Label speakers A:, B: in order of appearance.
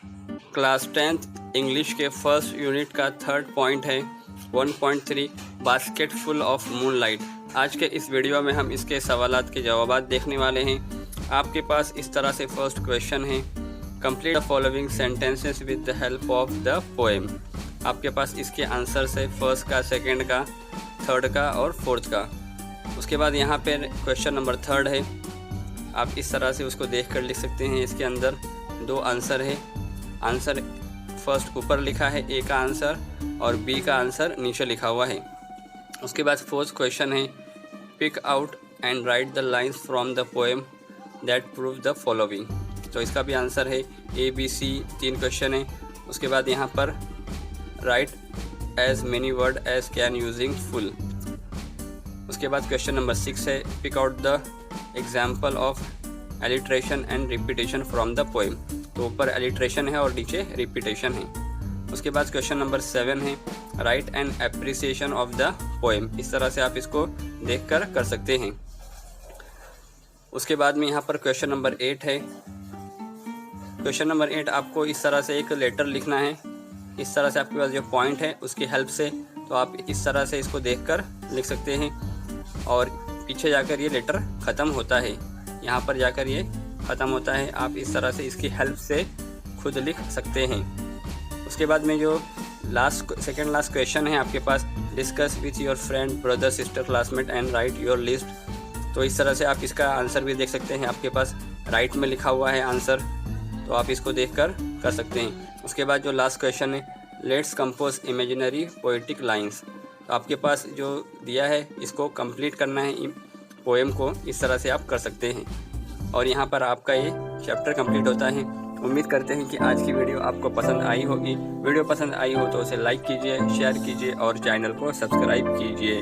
A: Class 10th English के first unit का third point है 1.3 बास्केट फुल ऑफ मूनलाइट। आज के इस वीडियो में हम इसके सवालात के जवाबात देखने वाले हैं। आपके पास इस तरह से फर्स्ट क्वेश्चन है, complete the following sentences with the help of the poem. आपके पास इसके आंसर्स है फर्स्ट का, सेकंड का, थर्ड का और फोर्थ का। उसके बाद यहाँ पे क्वेश्चन नंबर थर्ड है, आप इस तरह से उसको देख कर लिख सकते हैं। इसके अंदर दो आंसर है, आंसर फर्स्ट ऊपर लिखा है ए का आंसर और बी का आंसर नीचे लिखा हुआ है। उसके बाद फोर्थ क्वेश्चन है, pick out and write the lines from the poem that prove the following. तो इसका भी आंसर है ए बी सी, तीन क्वेश्चन है। उसके बाद यहाँ पर write as many word as can using full. उसके बाद क्वेश्चन नंबर 6 है, pick out the example of alliteration and repetition from the poem. तो ऊपर एलिट्रेशन है और नीचे रिपीटेशन है। उसके बाद क्वेश्चन नंबर 7 है, right an appreciation of the poem. इस तरह से आप इसको देख कर सकते हैं। उसके बाद में यहाँ पर क्वेश्चन नंबर 8 है। क्वेश्चन नंबर 8 आपको इस तरह से एक लेटर लिखना है। इस तरह से आपके पास जो पॉइंट है उसकी हेल्प से, तो आप इस तरह से इसको देखकर लिख सकते हैं और पीछे जाकर ये लेटर ख़त्म होता है, यहाँ पर जाकर ये ख़त्म होता है। आप इस तरह से इसकी हेल्प से खुद लिख सकते हैं। उसके बाद में जो सेकेंड लास्ट क्वेश्चन है आपके पास, discuss with your friend, brother, sister, classmate and write your list. तो इस तरह से आप इसका आंसर भी देख सकते हैं। आपके पास राइट में लिखा हुआ है आंसर, तो आप इसको देख कर सकते हैं। उसके बाद जो लास्ट क्वेश्चन है, let's compose imaginary poetic lines. तो आपके पास जो दिया है इसको कंप्लीट करना है पोएम को, इस तरह से आप कर सकते हैं और यहाँ पर आपका ये चैप्टर कंप्लीट होता है। उम्मीद करते हैं कि आज की वीडियो आपको पसंद आई होगी। वीडियो पसंद आई हो तो उसे लाइक कीजिए, शेयर कीजिए और चैनल को सब्सक्राइब कीजिए।